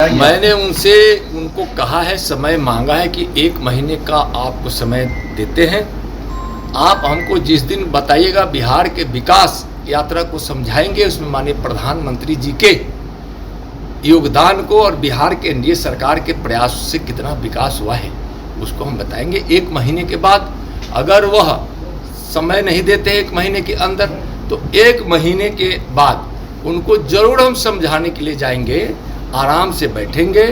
बताइए। मैंने उनको कहा है, समय मांगा है कि 1 महीने का आपको समय देते हैं। आप हमको जिस दिन बताइएगा बिहार के विकास यात्रा को समझाएंगे, उसमें माननीय प्रधानमंत्री जी के योगदान को और बिहार के एनडीए सरकार के प्रयास से कितना विकास हुआ है उसको हम बताएंगे। 1 महीने के बाद अगर वह समय नहीं देते 1 महीने के अंदर, तो 1 महीने के बाद उनको जरूर हम समझाने के लिए जाएंगे, आराम से बैठेंगे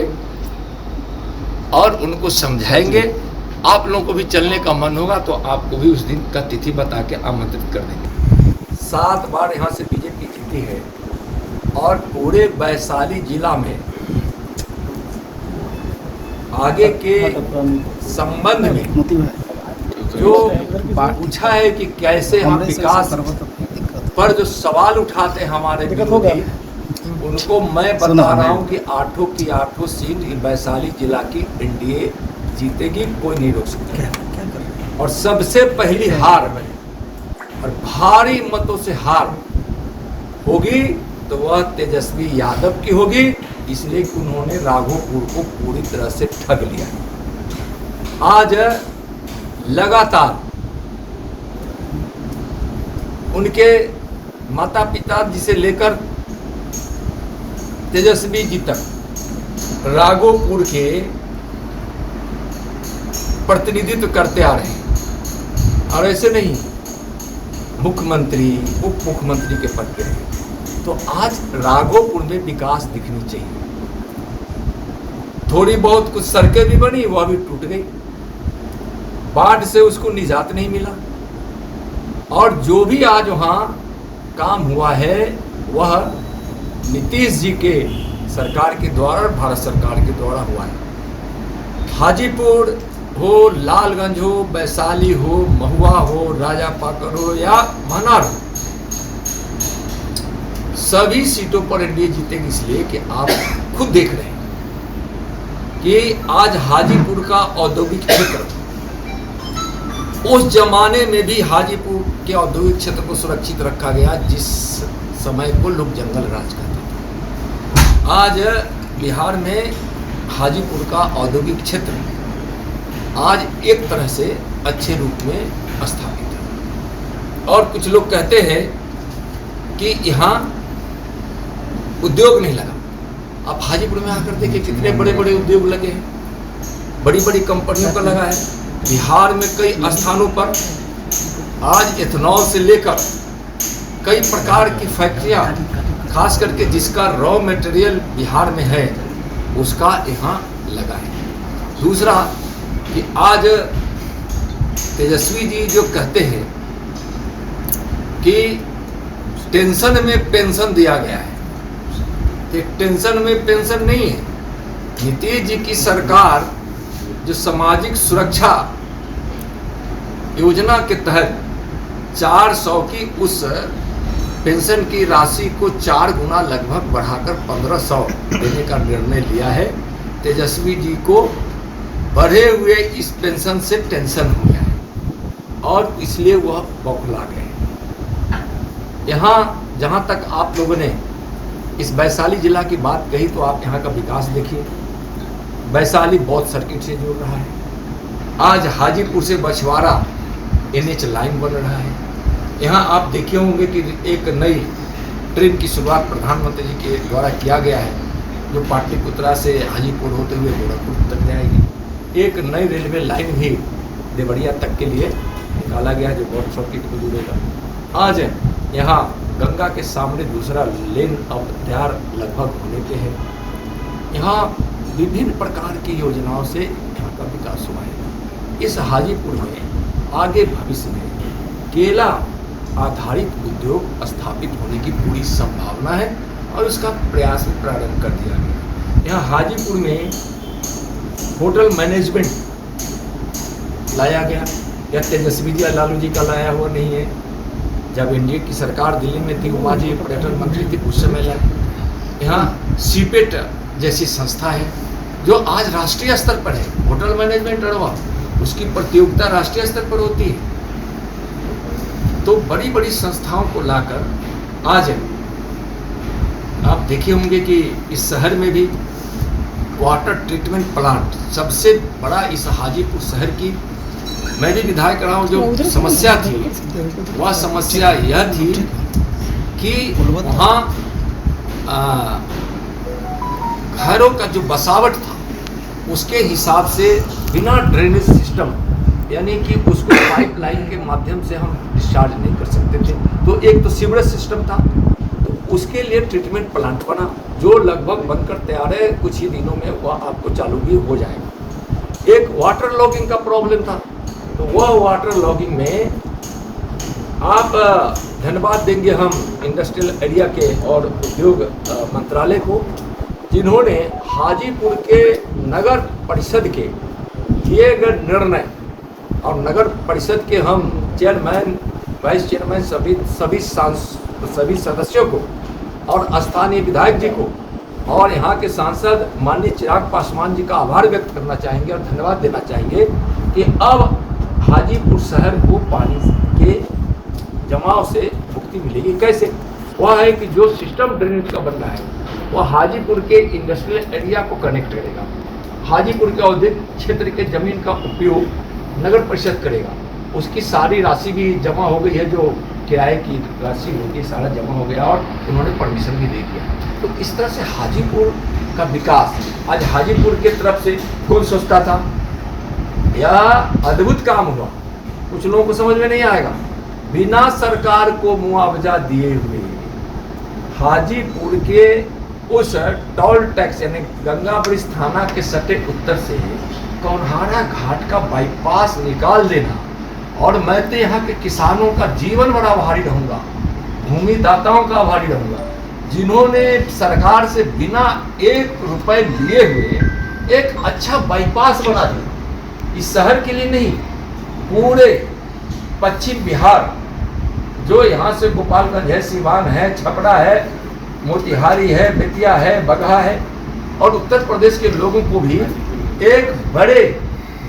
और उनको समझाएंगे। आप लोगों को भी चलने का मन होगा तो आपको भी उस दिन का तिथि बता के आमंत्रित कर देंगे। 7 बार यहाँ से बीजेपी जीती है और पूरे वैशाली जिला में आगे के संबंध में जो पूछा है कि कैसे हम विकास पर जो सवाल उठाते हैं हमारे विरोधी, उनको मैं बता रहा हूँ कि 8 की 8 सीट वैशाली जिला की एनडीए जीतेगी, कोई नहीं रोक सकता। और सबसे पहली हार और भारी मतों से हार होगी तो वह तेजस्वी यादव की होगी, इसलिए कि उन्होंने राघोपुर को पूरी तरह से ठग लिया। आज लगातार उनके माता पिता जी से लेकर तेजस्वी जी तक राघोपुर के प्रतिनिधित्व करते आ रहे हैं और ऐसे नहीं मुख्यमंत्री उप मुख्यमंत्री के पद पे हैं। तो आज राघोपुर में विकास दिखनी चाहिए। थोड़ी बहुत कुछ सड़कें भी बनी, वह भी टूट गई, बाढ़ से उसको निजात नहीं मिला। और जो भी आज वहाँ काम हुआ है वह नीतीश जी के सरकार के द्वारा और भारत सरकार के द्वारा हुआ है। हाजीपुर हो, लालगंज हो, वैशाली हो, महुआ हो, राजापाकर हो या मनार हो, सभी सीटों पर एनडीए जीतेगी, इसलिए कि आप खुद देख रहे हैं कि आज हाजीपुर का औद्योगिक क्षेत्र, उस जमाने में भी हाजीपुर के औद्योगिक क्षेत्र को सुरक्षित रखा गया जिस समय को लोग जंगल राज कहते थे। आज बिहार में हाजीपुर का औद्योगिक क्षेत्र आज एक तरह से अच्छे रूप में स्थापित है। और कुछ लोग कहते हैं कि यहाँ उद्योग नहीं लगा। आप हाजीपुर में आकर देखिए कितने बड़े बड़े उद्योग लगे हैं, बड़ी बड़ी कंपनियों का लगा है। बिहार में कई स्थानों पर आज एथेनॉल से लेकर कई प्रकार की फैक्ट्रियां, खास करके जिसका रॉ मटेरियल बिहार में है उसका यहाँ लगा है। दूसरा कि आज तेजस्वी जी जो कहते हैं कि टेंशन में पेंशन दिया गया है, तो टेंशन में पेंशन नहीं है। नीतीश जी की सरकार जो सामाजिक सुरक्षा योजना के तहत 400 की उस पेंशन की राशि को 4 गुना लगभग बढ़ाकर 1500 देने का निर्णय लिया है। तेजस्वी जी को बढ़े हुए इस पेंशन से टेंशन हो गया है और इसलिए वह बौखला गए। यहाँ जहाँ तक आप लोगों ने इस वैशाली जिला की बात कही, तो आप यहाँ का विकास देखिए। वैशाली बौद्ध सर्किट से जुड़ रहा है। आज हाजीपुर से बछवाड़ा NH लाइन बन रहा है। यहाँ आप देखे होंगे कि एक नई ट्रेन की शुरुआत प्रधानमंत्री जी के द्वारा किया गया है, जो पाटलिपुत्रा से हाजीपुर होते हुए गोरखपुर तक जाएगी। एक नई रेलवे लाइन भी देवरिया तक के लिए निकाला गया है, जो बौद्ध सर्किट को जुड़ेगा। आज यहाँ गंगा के सामने दूसरा लेन अब तैयार लगभग होने के है। यहाँ विभिन्न प्रकार की योजनाओं से यहाँ का विकास हुआ है। इस हाजीपुर में आगे भविष्य में केला आधारित उद्योग स्थापित होने की पूरी संभावना है और उसका प्रयास प्रारंभ कर दिया गया। यहाँ हाजीपुर में होटल मैनेजमेंट लाया गया। यह तेजस्वी जी लालू जी का लाया हुआ नहीं है। जब एनडीए की सरकार दिल्ली में थी, उमा जी पर्यटन मंत्री थी, उस समय लाया। यहाँ सीपेट जैसी संस्था है जो आज राष्ट्रीय स्तर पर है। होटल मैनेजमेंट अड़वा, उसकी प्रतियोगिता राष्ट्रीय स्तर पर होती है। तो बड़ी बड़ी संस्थाओं को लाकर आज आप देखे होंगे कि इस शहर में भी वाटर ट्रीटमेंट प्लांट सबसे बड़ा इस हाजीपुर शहर की, मैं भी विधायक रहा हूँ, जो समस्या थी वह समस्या यह थी कि वहाँ घरों का जो बसावट था उसके हिसाब से बिना ड्रेनेज सिस्टम, यानी कि उसको पाइपलाइन के माध्यम से हम डिस्चार्ज नहीं कर सकते थे। तो एक तो सीवरेज सिस्टम था, तो उसके लिए ट्रीटमेंट प्लांट बना, जो लगभग बनकर तैयार है, कुछ ही दिनों में वह आपको चालू भी हो जाएगा। एक वाटर लॉगिंग का प्रॉब्लम था, तो वह वाटर लॉगिंग में आप धन्यवाद देंगे हम इंडस्ट्रियल एरिया के और उद्योग मंत्रालय को, जिन्होंने हाजीपुर के नगर परिषद के किए गए निर्णय और नगर परिषद के हम चेयरमैन, वाइस चेयरमैन, सभी सदस्यों को और स्थानीय विधायक जी को और यहाँ के सांसद माननीय चिराग पासवान जी का आभार व्यक्त करना चाहेंगे और धन्यवाद देना चाहेंगे कि अब हाजीपुर शहर को पानी के जमाव से मुक्ति मिलेगी। कैसे? वह है कि जो सिस्टम ड्रेनेज का बन रहा है वह हाजीपुर के इंडस्ट्रियल एरिया को कनेक्ट करेगा, हाजीपुर के औद्योगिक क्षेत्र के जमीन का उपयोग नगर परिषद करेगा, उसकी सारी राशि भी जमा हो गई है, जो किराए की राशि होगी सारा जमा हो गया और उन्होंने परमिशन भी दे दिया। तो इस तरह से हाजीपुर का विकास आज हाजीपुर के तरफ से कौन सोचता था? यह अद्भुत काम हुआ, कुछ लोगों को समझ में नहीं आएगा। बिना सरकार को मुआवजा दिए हुए हाजीपुर के उस टोल टैक्स यानी गंगा ब्रिज थाना के सटे उत्तर से कौनहारा घाट का बाईपास निकाल देना, और मैं तो यहाँ के किसानों का जीवन बड़ा आभारी रहूँगा, भूमिदाताओं का आभारी रहूँगा, जिन्होंने सरकार से बिना 1 रुपए लिए हुए एक अच्छा बाईपास बना दिया। इस शहर के लिए नहीं, पूरे पश्चिम बिहार, जो यहाँ से गोपालगंज है, सिवान है, छपरा है, मोतिहारी है, बेतिया है, बगहा है, और उत्तर प्रदेश के लोगों को भी एक बड़े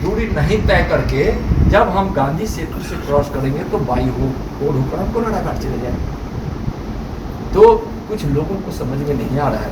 दूरी नहीं तय करके जब हम गांधी सेतु से क्रॉस करेंगे तो बाई रोड होकर हम कोनाडा घाट चले जाएंगे। तो कुछ लोगों को समझ में नहीं आ रहा है